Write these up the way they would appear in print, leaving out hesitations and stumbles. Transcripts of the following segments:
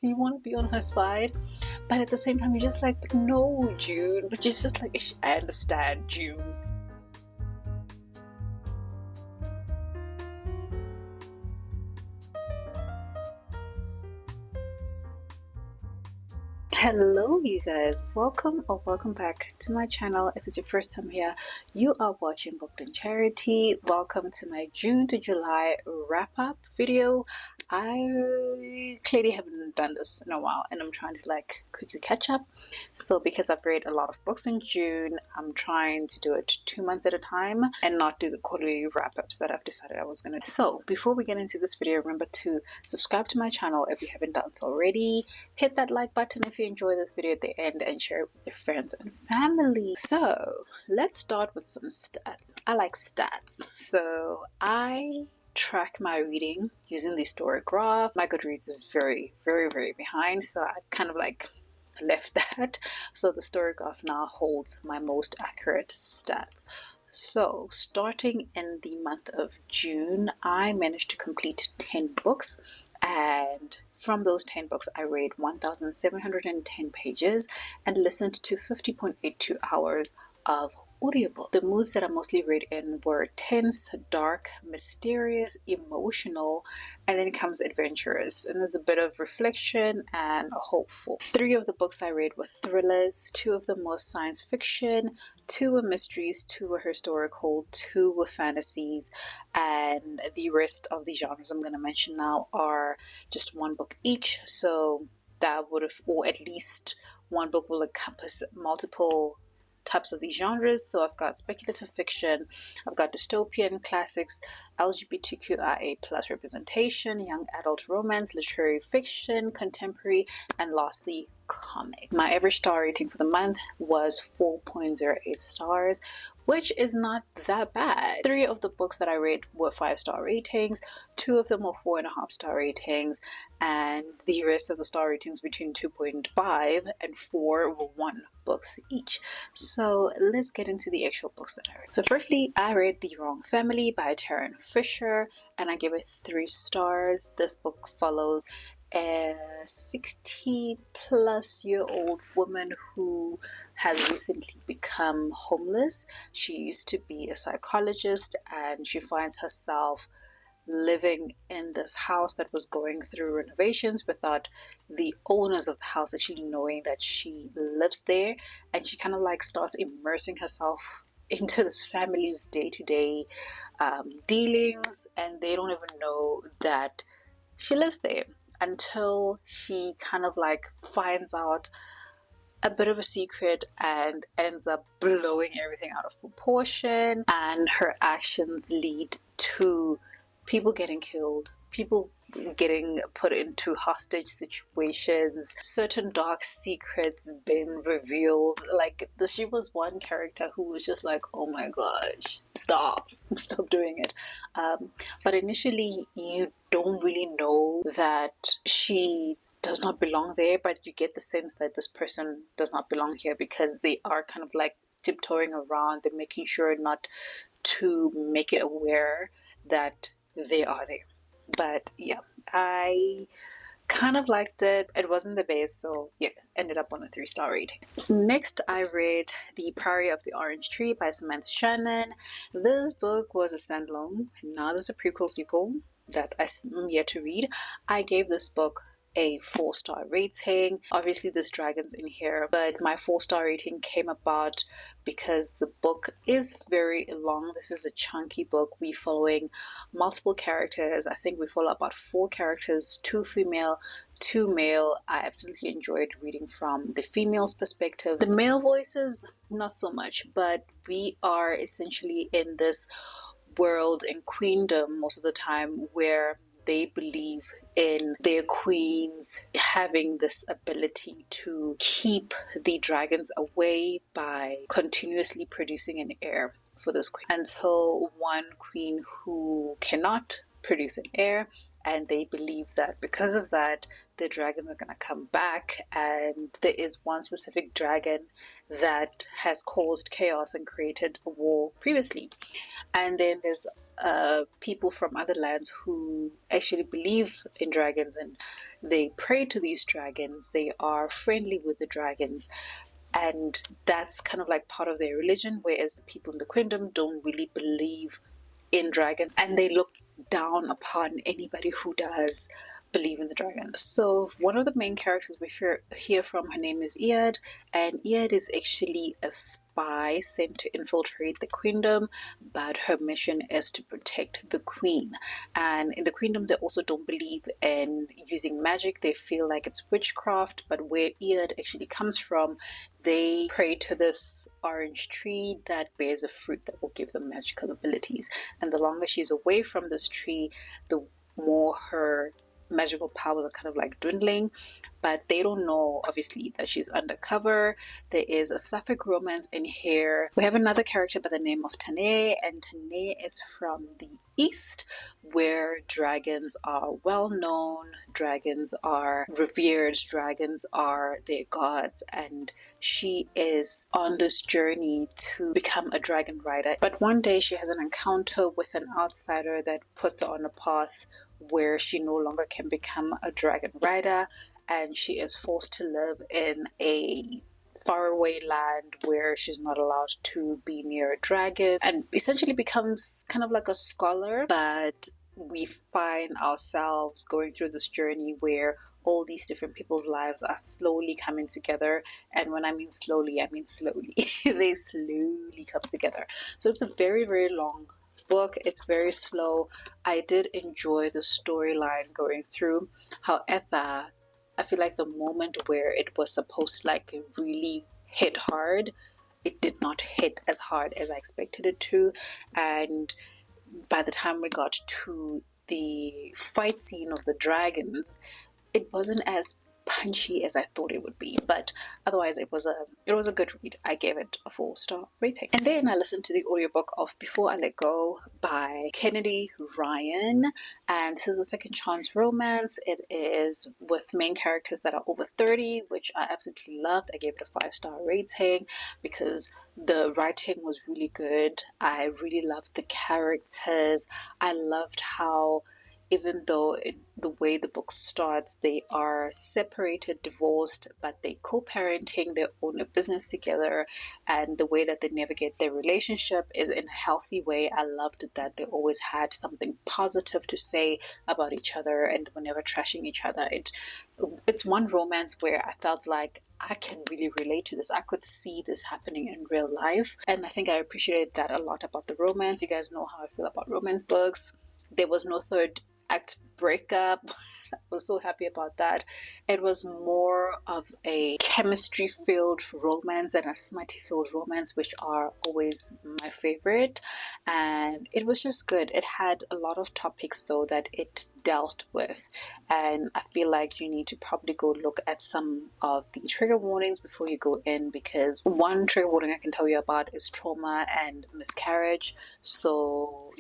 You want to be on her side, but at the same time, you're just like, no, June. But she's just like, I understand, June. Hello you guys, welcome or welcome back to my channel. If it's your first time here, you are watching BookedonCharity. Welcome to my June to July wrap-up video. I clearly haven't done this in a while and I'm trying to quickly catch up. So because I've read a lot of books in June, I'm trying to do it 2 months at a time and not do the quarterly wrap-ups that I've decided I was going to. So before we get into this video, remember to subscribe to my channel if you haven't done so already. Hit that like button if you enjoy this video at the end and share it with your friends and family. So let's start with some stats. I like stats. So I track my reading using the story graph. My Goodreads is very behind, so I kind of left that. So the story graph now holds my most accurate stats. So starting in the month of June, I managed to complete 10 books, and from those 10 books I read 1,710 pages and listened to 50.82 hours of audiobook. The moods that I mostly read in were tense, dark, mysterious, emotional, and then comes adventurous, and there's a bit of reflection and hopeful. 3 of the books I read were thrillers, 2 of them were science fiction, 2 were mysteries, 2 were historical, 2 were fantasies, and the rest of the genres I'm going to mention now are just 1 book each. So that would have, or at least 1 book will encompass multiple types of these genres. So I've got speculative fiction, I've got dystopian classics, LGBTQIA plus representation, young adult romance, literary fiction, contemporary, and lastly comic. My average star rating for the month was 4.08 stars, which is not that bad. 3 of the books that I read were 5-star ratings, 2 of them were 4.5-star ratings, and the rest of the star ratings between 2.5 and 4 were 1 books each. So let's get into the actual books that I read. So firstly, I read The Wrong Family by Taryn Fisher, and I gave it 3 stars. This book follows a 60-plus-year-old woman who has recently become homeless. She used to be a psychologist, and she finds herself living in this house that was going through renovations without the owners of the house actually knowing that she lives there. And she kind of starts immersing herself into this family's day-to-day dealings, and they don't even know that she lives there until she kind of finds out a bit of a secret and ends up blowing everything out of proportion, and her actions lead to people getting killed, people getting put into hostage situations, certain dark secrets being revealed. She was one character who was just like, oh my gosh, stop doing it. But initially you don't really know that she does not belong there, but you get the sense that this person does not belong here because they are kind of tiptoeing around. They're making sure not to make it aware that they are there. But yeah, I kind of liked it. It wasn't the best, so yeah, ended up on a 3-star rating. Next, I read The Priory of the Orange Tree by Samantha Shannon. This book was a standalone. Now there's a prequel sequel that I'm yet to read. I gave this book a 4-star rating. Obviously there's dragons in here, but my 4-star rating came about because the book is very long. This is a chunky book. We're following multiple characters. I think we follow about 4 characters, 2 female, 2 male. I absolutely enjoyed reading from the female's perspective. The male voices, not so much, but we are essentially in this world and queendom most of the time where they believe in their queens having this ability to keep the dragons away by continuously producing an heir for this queen, until one queen who cannot produce an heir, and they believe that because of that the dragons are going to come back. And there is one specific dragon that has caused chaos and created a war previously, and then there's people from other lands who actually believe in dragons, and they pray to these dragons. They are friendly with the dragons, and that's kind of like part of their religion, whereas the people in the kingdom don't really believe in dragons, and they look down upon anybody who does believe in the dragon. So one of the main characters we hear from, her name is Iyad, and Iyad is actually a spy sent to infiltrate the kingdom, but her mission is to protect the queen. And in the kingdom, they also don't believe in using magic. They feel like it's witchcraft, but where Iyad actually comes from, they pray to this orange tree that bears a fruit that will give them magical abilities. And the longer she's away from this tree, the more her magical powers are kind of like dwindling. But they don't know, obviously, that she's undercover. There is a sapphic romance in here. We have another character by the name of Tane, and Tane is from the east, where dragons are well known, dragons are revered, dragons are their gods, and she is on this journey to become a dragon rider. But one day she has an encounter with an outsider that puts her on a path where she no longer can become a dragon rider, and she is forced to live in a faraway land where she's not allowed to be near a dragon, and essentially becomes kind of like a scholar. But we find ourselves going through this journey where all these different people's lives are slowly coming together. And when I mean slowly, I mean slowly. They slowly come together. So it's a very, very long book. It's very slow. I did enjoy the storyline going through. However, I feel like the moment where it was supposed to like really hit hard, it did not hit as hard as I expected it to. And by the time we got to the fight scene of the dragons, it wasn't as punchy as I thought it would be, but otherwise it was a good read. I gave it a 4-star rating. And then I listened to the audiobook of Before I Let Go by Kennedy Ryan, and this is a second chance romance. It is with main characters that are over 30, which I absolutely loved. I gave it a 5-star rating because the writing was really good. I really loved the characters. I loved how, even though the way the book starts, they are separated, divorced, but they co-parenting, they own a business together, and the way that they navigate their relationship is in a healthy way. I loved that they always had something positive to say about each other, and they were never trashing each other. It's one romance where I felt like I can really relate to this. I could see this happening in real life, and I think I appreciated that a lot about the romance. You guys know how I feel about romance books. There was no third act breakup. I was so happy about that. It was more of a chemistry filled romance and a smutty filled romance, which are always my favorite, and it was just good. It had a lot of topics though that it dealt with, and I feel like you need to probably go look at some of the trigger warnings before you go in, because one trigger warning I can tell you about is trauma and miscarriage. So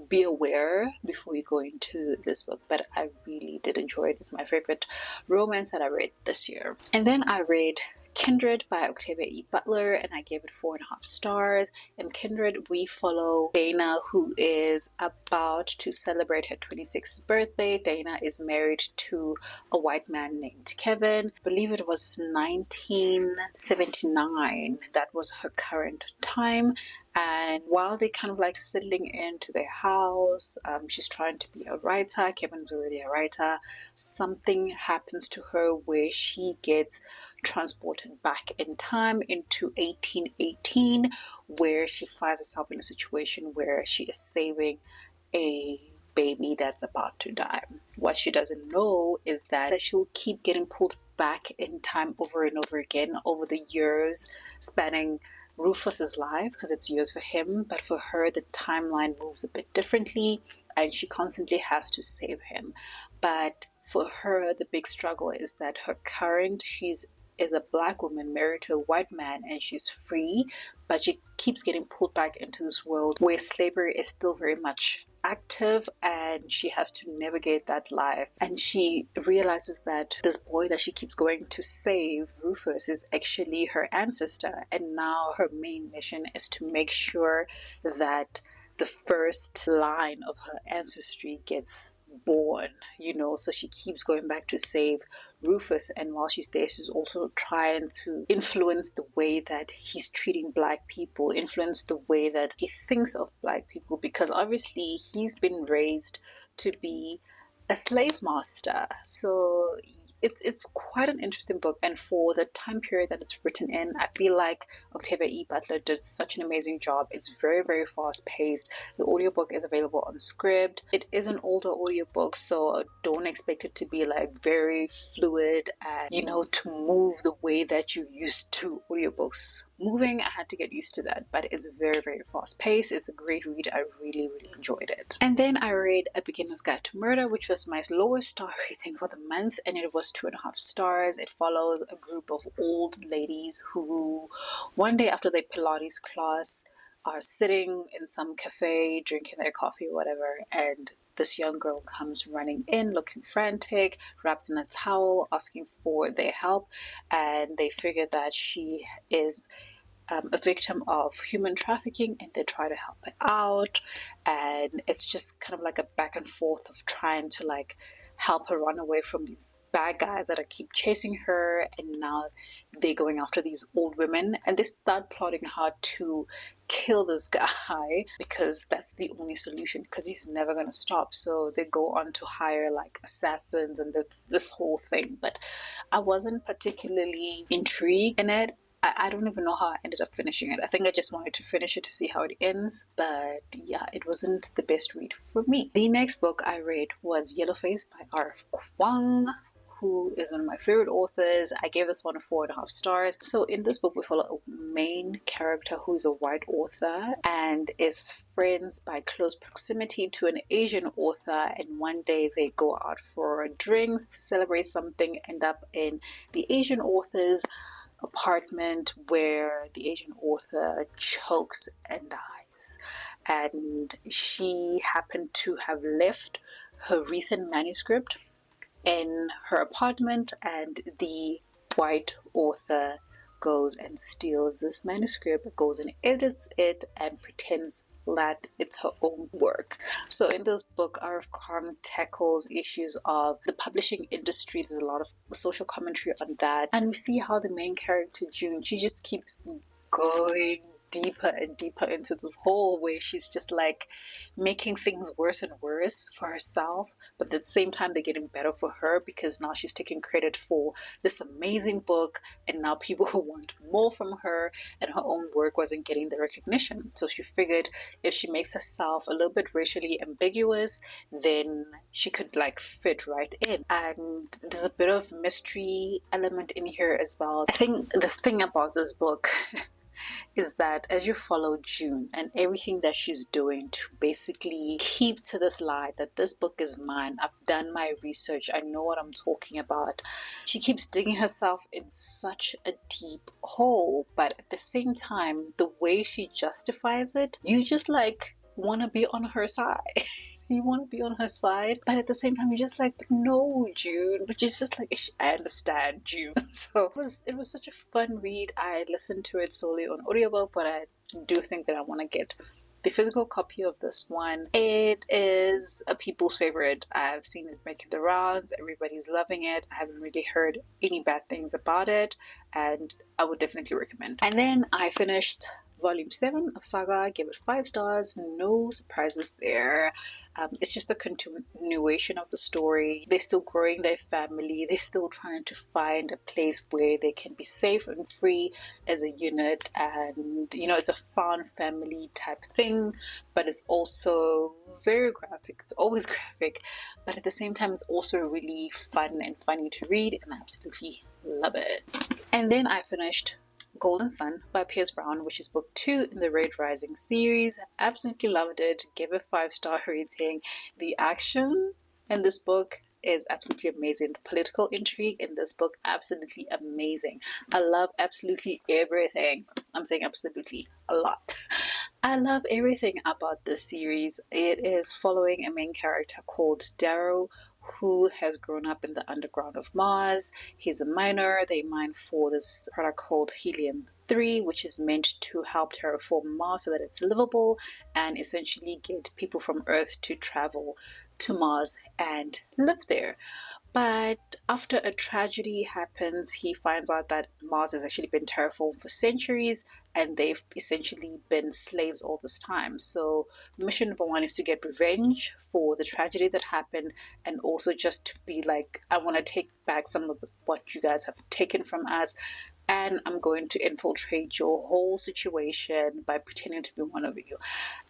be aware before you go into this book. But I really did enjoy it. It's my favorite romance that I read this year. And then I read Kindred by Octavia E. Butler, and I gave it 4.5 stars. In Kindred, we follow Dana, who is about to celebrate her 26th birthday. Dana is married to a white man named Kevin. I believe it was 1979. That was her current time. And while they're kind of like settling into their house, she's trying to be a writer. Kevin's already a writer. Something happens to her where she gets transported back in time into 1818, where she finds herself in a situation where she is saving a baby that's about to die. What she doesn't know is that she'll keep getting pulled back in time over and over again over the years spanning Rufus's life, because it's years for him, but for her the timeline moves a bit differently and she constantly has to save him. But for her, the big struggle is that her current, is a black woman married to a white man, and she's free, but she keeps getting pulled back into this world where slavery is still very much active, and she has to navigate that life. And she realizes that this boy that she keeps going to save, Rufus, is actually her ancestor, and now her main mission is to make sure that the first line of her ancestry gets born, so she keeps going back to save Rufus, and while she's there, she's also trying to influence the way that he's treating Black people, influence the way that he thinks of Black people, because obviously he's been raised to be a slave master. So it's quite an interesting book, and for the time period that it's written in, I feel like Octavia E. Butler did such an amazing job. It's very, very fast paced. The audiobook is available on SCRIBD. It is an older audiobook, so don't expect it to be like very fluid and to move the way that you used to audiobooks moving. I had to get used to that, but it's very, very fast paced. It's a great read. I really, really enjoyed it. And then I read A Beginner's Guide to Murder, which was my lowest star rating for the month, and it was 2.5 stars. It follows a group of old ladies who one day after their Pilates class are sitting in some cafe drinking their coffee or whatever, and this young girl comes running in looking frantic, wrapped in a towel, asking for their help, and they figure that she is a victim of human trafficking, and they try to help her out. And it's just kind of like a back and forth of trying to help her run away from these bad guys that keep chasing her, and now they're going after these old women, and they start plotting how to kill this guy because that's the only solution, because he's never going to stop. So they go on to hire assassins and this whole thing. But I wasn't particularly intrigued in it. I don't even know how I ended up finishing it. I think I just wanted to finish it to see how it ends. But yeah, it wasn't the best read for me. The next book I read was Yellowface by R.F. Kuang, who is one of my favorite authors. I gave this one a 4.5 stars. So in this book, we follow a main character who is a white author and is friends by close proximity to an Asian author. And one day they go out for drinks to celebrate something, end up in the Asian author's apartment where the Asian author chokes and dies. And she happened to have left her recent manuscript in her apartment, and the white author goes and steals this manuscript, goes and edits it, and pretends that it's her own work. So in this book, R.F. Kuang tackles issues of the publishing industry. There's a lot of social commentary on that, and we see how the main character June, she just keeps going deeper and deeper into this hole where she's just making things worse and worse for herself, but at the same time they're getting better for her, because now she's taking credit for this amazing book, and now people who want more from her, and her own work wasn't getting the recognition. So she figured if she makes herself a little bit racially ambiguous, then she could fit right in. And there's a bit of mystery element in here as well. I think the thing about this book is that as you follow June and everything that she's doing to basically keep to this lie that this book is mine, I've done my research, I know what I'm talking about, she keeps digging herself in such a deep hole. But at the same time, the way she justifies it, you just want to be on her side. You want to be on her side, but at the same time, you're just no, June. But she's just I understand, June. So it was such a fun read. I listened to it solely on audiobook, but I do think that I want to get the physical copy of this one. It is a people's favorite. I've seen it making the rounds. Everybody's loving it. I haven't really heard any bad things about it, and I would definitely recommend. And then I finished Volume 7 of Saga, gave it 5 stars, no surprises there. It's just a continuation of the story. They're still growing their family. They're still trying to find a place where they can be safe and free as a unit. And, it's a found family type thing, but it's also very graphic. It's always graphic, but at the same time, it's also really fun and funny to read, and I absolutely love it. And then I finished Golden Sun by Pierce Brown, which is book 2 in the Red Rising series. Absolutely loved it. Gave it 5-star rating. The action in this book is absolutely amazing. The political intrigue in this book, absolutely amazing. I love absolutely everything. I'm saying absolutely a lot. I love everything about this series. It is following a main character called Darrow, who has grown up in the underground of Mars. He's a miner. They mine for this product called helium-3, which is meant to help terraform Mars so that it's livable and essentially get people from Earth to travel to Mars and live there. But after a tragedy happens, he finds out that Mars has actually been terraformed for centuries and they've essentially been slaves all this time. So mission number one is to get revenge for the tragedy that happened, and also just to be like, I want to take back some of what you guys have taken from us, and I'm going to infiltrate your whole situation by pretending to be one of you.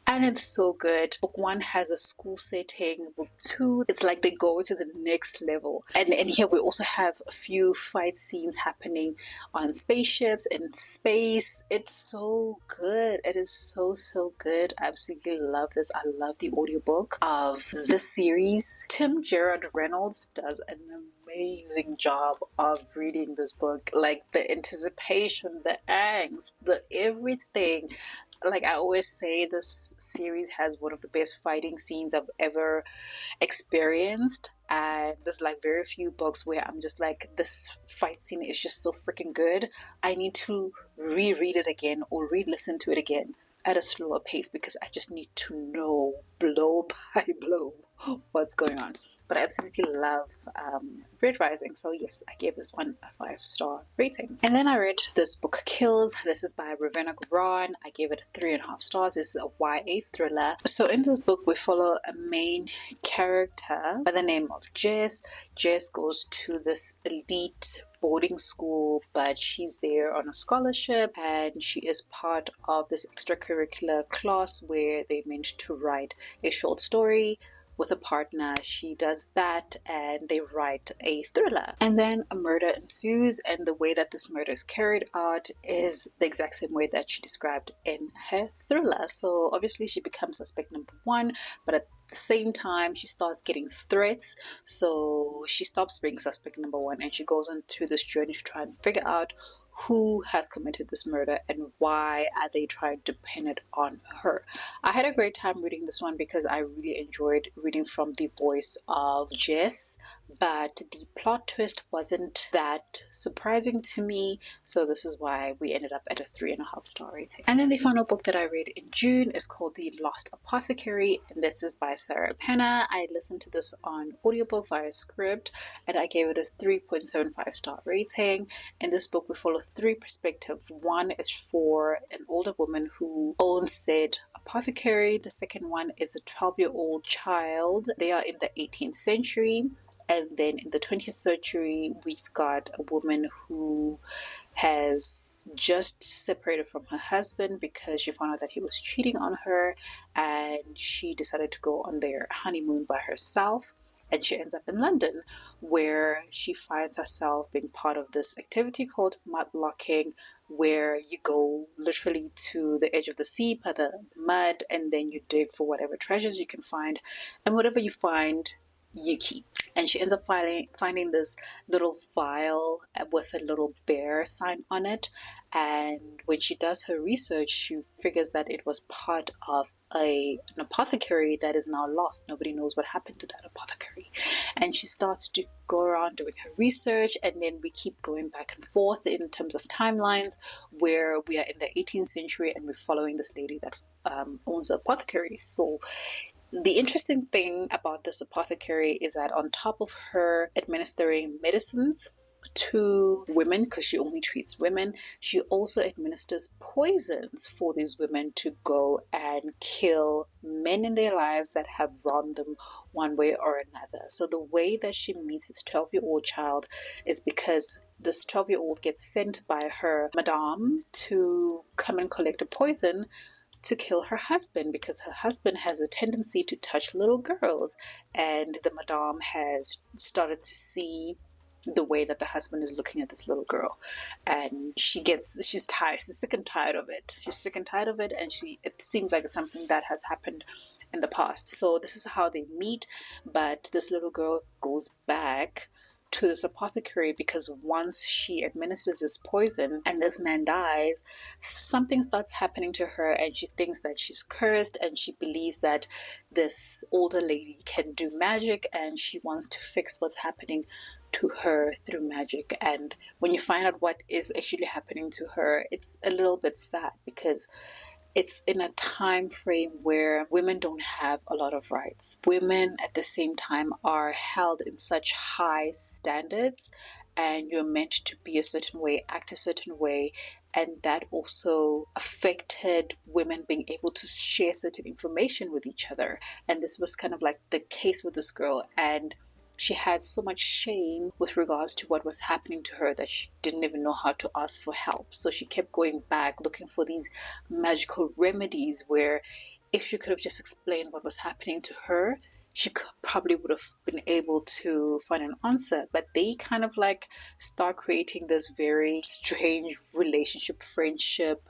And it's so good. Book 1 has a school setting. Book 2, it's like they go to the next level. And here we also have a few fight scenes happening on spaceships in space. It's so good. It is so good. I absolutely love this. I love the audiobook of this series. Tim Gerard Reynolds does an amazing job of reading this book. Like the anticipation, the angst, the everything. Like I always say, this series has one of the best fighting scenes I've ever experienced, and there's like very few books where I'm just like, this fight scene is just so freaking good, I need to reread it again or re-listen to it again at a slower pace because I just need to know blow by blow what's going on. But I absolutely love Red Rising, so yes, I gave this one a 5-star rating. And then I read this book, Kills. This is by Ravenna Gabran. I gave it 3.5 stars. This is a YA thriller. So in this book, we follow a main character by the name of Jess. Jess goes to this elite boarding school, but she's there on a scholarship, and she is part of this extracurricular class where they meant to write a short story with a partner. She does that and they write a thriller, and then a murder ensues, and the way that this murder is carried out is the exact same way that she described in her thriller. So obviously she becomes suspect number 1, but at the same time she starts getting threats, so she stops being suspect number 1 and she goes into this journey to try and figure out who has committed this murder and why are they trying to pin it on her. I had a great time reading this one because I really enjoyed reading from the voice of Jess, but the plot twist wasn't that surprising to me, so this is why we ended up at a 3.5-star rating. And then the final book that I read in June is called The Lost Apothecary, and this is by Sarah Penna. I listened to this on audiobook via SCRIBD and I gave it a 3.75-star rating. In this book we follow 3 perspectives. One is for an older woman who owns said apothecary. The second one is a 12-year-old child. They are in the 18th century. And then in the 20th century, we've got a woman who has just separated from her husband because she found out that he was cheating on her, and she decided to go on their honeymoon by herself. And she ends up in London, where she finds herself being part of this activity called mudlocking, where you go literally to the edge of the sea by the mud, and then you dig for whatever treasures you can find, and whatever you find, you keep. And she ends up finding this little vial with a little bear sign on it. And when she does her research, she figures that it was part of an apothecary that is now lost. Nobody knows what happened to that apothecary. And she starts to go around doing her research, and then we keep going back and forth in terms of timelines, where we are in the 18th century and we're following this lady that owns the apothecary. So the interesting thing about this apothecary is that on top of her administering medicines to women, because she only treats women, she also administers poisons for these women to go and kill men in their lives that have wronged them one way or another. So the way that she meets this 12-year-old child is because this 12-year-old gets sent by her madame to come and collect a poison to kill her husband, because her husband has a tendency to touch little girls, and the madame has started to see the way that the husband is looking at this little girl, and she's tired, she's sick and tired of it, and it seems like it's something that has happened in the past. So this is how they meet, but this little girl goes back to this apothecary because once she administers this poison and this man dies, something starts happening to her and she thinks that she's cursed, and she believes that this older lady can do magic and she wants to fix what's happening to her through magic. And when you find out what is actually happening to her, it's a little bit sad because it's in a time frame where women don't have a lot of rights. Women at the same time are held in such high standards, and you're meant to be a certain way, act a certain way. And that also affected women being able to share certain information with each other. And this was kind of like the case with this girl. And she had so much shame with regards to what was happening to her that she didn't even know how to ask for help. So she kept going back looking for these magical remedies where if she could have just explained what was happening to her, she probably would have been able to find an answer. But they kind of like start creating this very strange relationship, friendship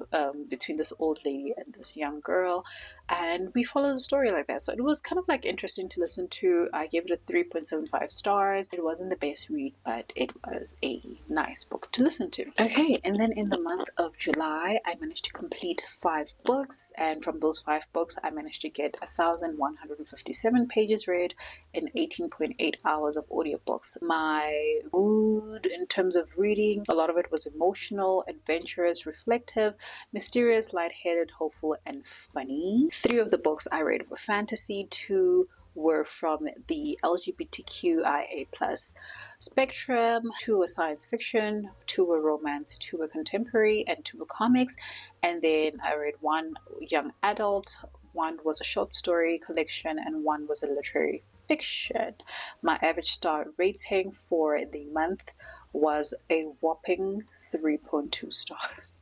between this old lady and this young girl. And we follow the story like that. So it was kind of like interesting to listen to. I gave it a 3.75 stars. It wasn't the best read, but it was a nice book to listen to. Okay, and then in the month of July, I managed to complete 5 books. And from those 5 books, I managed to get 1,157 pages read in 18.8 hours of audiobooks. My mood in terms of reading, a lot of it was emotional, adventurous, reflective, mysterious, lightheaded, hopeful, and funny. 3 of the books I read were fantasy, 2 were from the LGBTQIA plus spectrum, 2 were science fiction, 2 were romance, 2 were contemporary, and 2 were comics. And then I read 1 young adult, 1 was a short story collection, and 1 was a literary fiction. My average star rating for the month was a whopping 3.2 stars.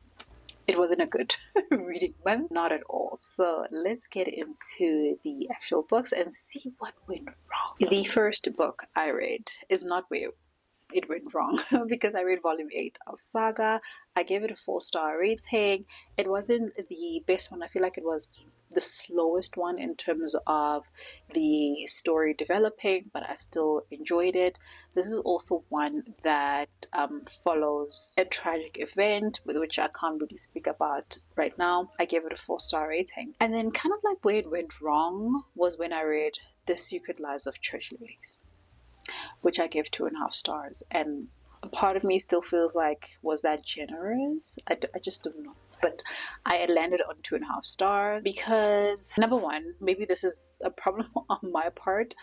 It wasn't a good reading month, not at all. So let's get into the actual books and see what went wrong. The first book I read is not where it went wrong because I read volume 8 of Saga. I gave it a 4-star rating. It wasn't the best one. I feel like it was the slowest one in terms of the story developing, but I still enjoyed it. This is also one that follows a tragic event with which I can't really speak about right now. I gave it a 4-star rating. And then kind of like where it went wrong was when I read The Secret Lives of Church Ladies, which I gave 2.5 stars. And a part of me still feels like, was that generous? I just don't know. But I landed on 2.5 stars because, number one, maybe this is a problem on my part,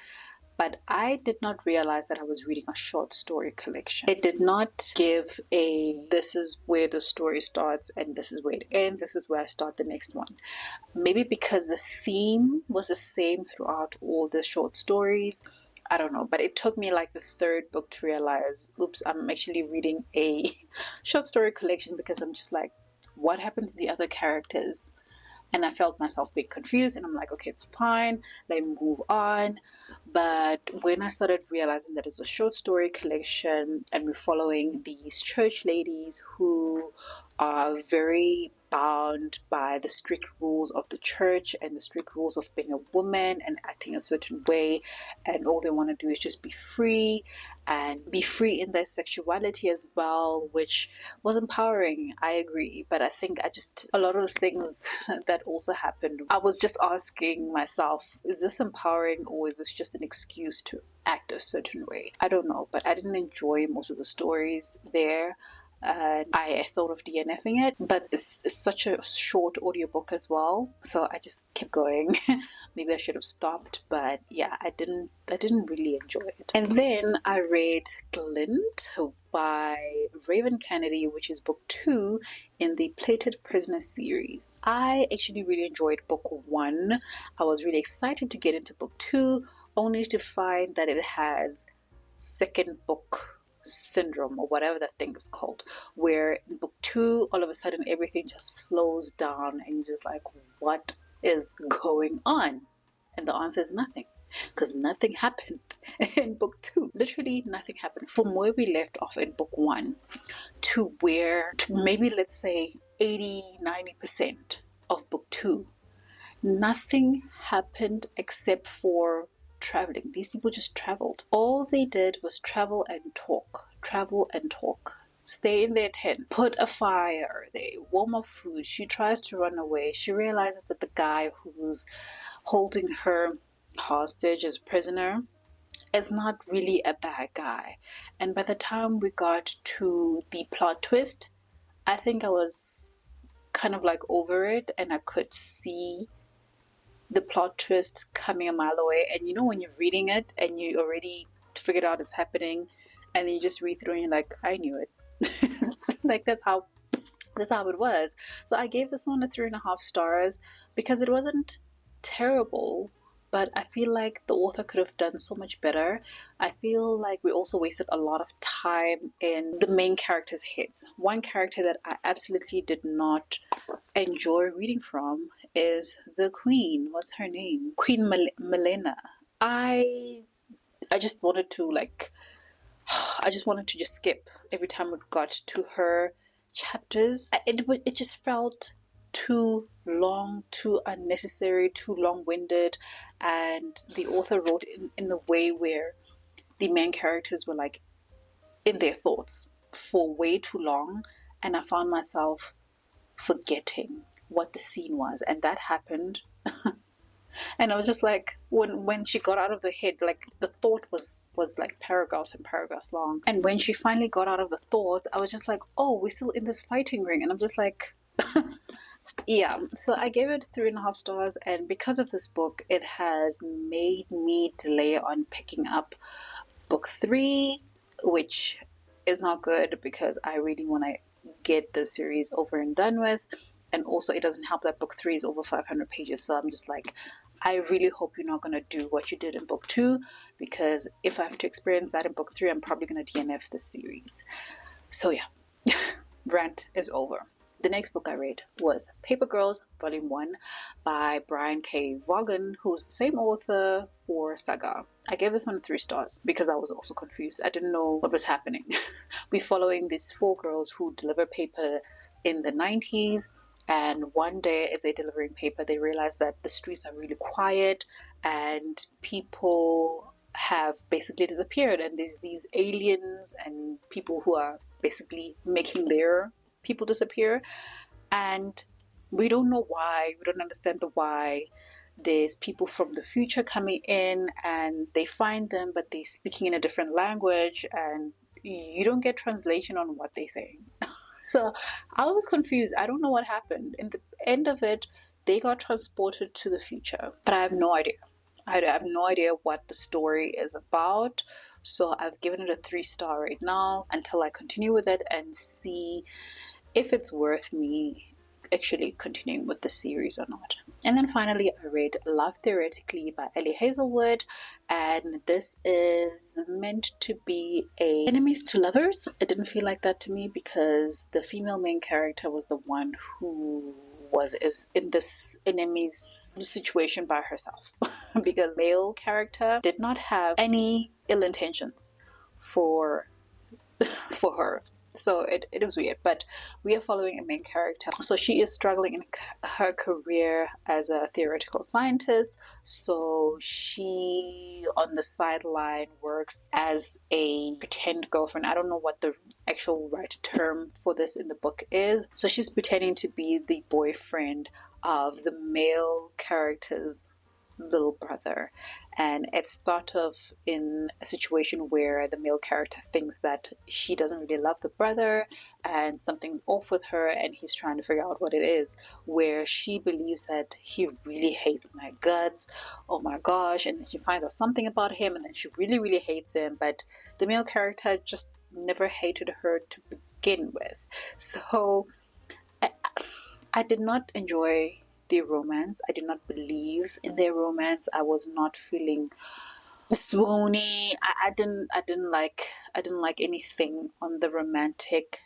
but I did not realize that I was reading a short story collection. It did not give this is where the story starts and this is where it ends, this is where I start the next one. Maybe because the theme was the same throughout all the short stories. I don't know, but it took me like the 3rd book to realize, oops, I'm actually reading a short story collection, because I'm just like, what happened to the other characters? And I felt myself being confused, and I'm like, okay, it's fine, let me move on. But when I started realizing that it's a short story collection and we're following these church ladies who are very bound by the strict rules of the church and the strict rules of being a woman and acting a certain way, and all they want to do is just be free and be free in their sexuality as well, which was empowering, I agree. But I think a lot of the things that also happened, I was just asking myself, is this empowering or is this just an excuse to act a certain way? I don't know, but I didn't enjoy most of the stories there. I thought of DNFing it, but it's such a short audiobook as well, so I just kept going. Maybe I should have stopped, but yeah, I didn't really enjoy it. And then I read Glint by Raven Kennedy, which is book 2 in the Plated Prisoner series. I actually really enjoyed book 1. I was really excited to get into book 2, only to find that it has second book syndrome, or whatever that thing is called, where in book 2 all of a sudden everything just slows down and you're just like, what is going on? And the answer is nothing, because nothing happened in book 2. Literally nothing happened from where we left off in book 1 to maybe let's say 80-90% of book 2. Nothing happened except for traveling. These people just traveled. All they did was travel and talk, stay in their tent, put a fire, they warm up food. She tries to run away. She realizes that the guy who's holding her hostage as prisoner is not really a bad guy. And by the time we got to the plot twist, I think I was kind of like over it, and I could see the plot twist coming a mile away. And you know, when you're reading it and you already figured out it's happening, and then you just read through and you're like, I knew it. Like that's how it was. So I gave this one a 3.5 stars because it wasn't terrible, but I feel like the author could have done so much better. I feel like we also wasted a lot of time in the main characters' heads. One character that I absolutely did not enjoy reading from is the queen. What's her name? Queen Milena. I just wanted to just skip every time we got to her chapters. It just felt too long, too unnecessary, too long-winded, and the author wrote in a way where the main characters were like in their thoughts for way too long, and I found myself forgetting what the scene was, and that happened. And I was just like, when she got out of the head, like the thought was like paragraphs and paragraphs long. And when she finally got out of the thoughts, I was just like, oh, we're still in this fighting ring. And I'm just like, yeah. So I gave it 3.5 stars. And because of this book, it has made me delay on picking up book 3, which is not good because I really want to get the series over and done with. And also it doesn't help that book 3 is over 500 pages. So I'm just like, I really hope you're not going to do what you did in book 2, because if I have to experience that in book 3, I'm probably going to DNF the series. So yeah, rant is over. The next book I read was Paper Girls Volume 1 by Brian K. Vaughan, who's the same author for Saga. I gave this one 3 stars because I was also confused. I didn't know what was happening. We're following these 4 girls who deliver paper in the 90s. And one day as they're delivering paper, they realize that the streets are really quiet and people have basically disappeared. And there's these aliens and people who are basically making their people disappear. And we don't know why. We don't understand the why. There's people from the future coming in and they find them, but they're speaking in a different language and you don't get translation on what they're saying. So I was confused. I don't know what happened. In the end of it, they got transported to the future, but I have no idea. I have no idea what the story is about. So I've given it a 3 star right now until I continue with it and see if it's worth me actually continuing with the series or not. And then finally I read Love Theoretically by Ellie Hazelwood, and this is meant to be a enemies to lovers. It didn't feel like that to me because the female main character was the one who is in this enemies situation by herself because the male character did not have any ill intentions for her. So it was weird, but we are following a main character. So she is struggling in her career as a theoretical scientist. So she, on the sideline, works as a pretend girlfriend. I don't know what the actual right term for this in the book is. So she's pretending to be the boyfriend of the male character's little brother, and it starts off in a situation where the male character thinks that she doesn't really love the brother and something's off with her, and he's trying to figure out what it is, where she believes that he really hates my guts, oh my gosh, and then she finds out something about him and then she really hates him, but the male character just never hated her to begin with. So I did not enjoy their romance. I did not believe in their romance. I was not feeling swoony. I didn't like anything on the romantic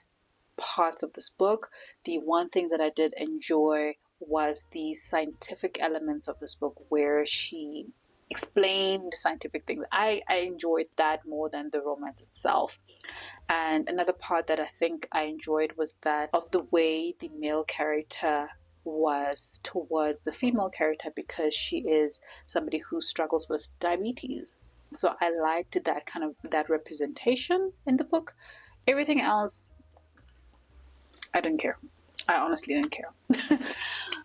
parts of this book. The one thing that I did enjoy was the scientific elements of this book, where she explained scientific things. I enjoyed that more than the romance itself. And another part that I think I enjoyed was that of the way the male character was towards the female character because she is somebody who struggles with diabetes. So I liked that representation in the book. Everything else, I didn't care. I honestly didn't care.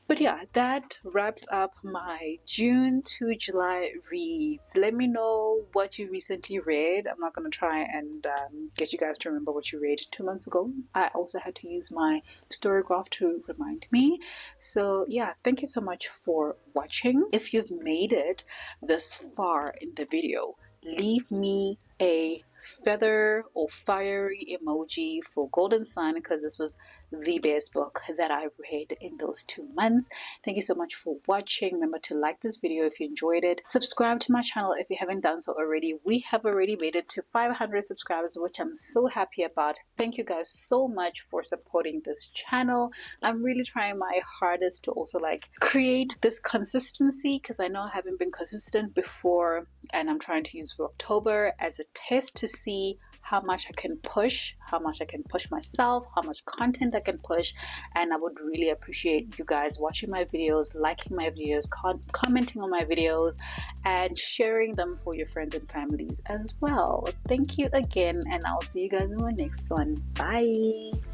But yeah, that wraps up my June to July reads. Let me know what you recently read. I'm not going to try and get you guys to remember what you read 2 months ago. I also had to use my story graph to remind me. So yeah, thank you so much for watching. If you've made it this far in the video, leave me a feather or fiery emoji for Golden Sun, because this was the best book that I read in those 2 months. Thank you so much for watching. Remember to like this video if you enjoyed it. Subscribe to my channel if you haven't done so already. We have already made it to 500 subscribers, which I'm so happy about. Thank you guys so much for supporting this channel. I'm really trying my hardest to also create this consistency, because I know I haven't been consistent before, and I'm trying to use October as a test to see how much I can push myself, how much content I can push. And I would really appreciate you guys watching my videos, liking my videos, commenting on my videos, and sharing them for your friends and families as well. Thank you again, and I'll see you guys in my next one. Bye.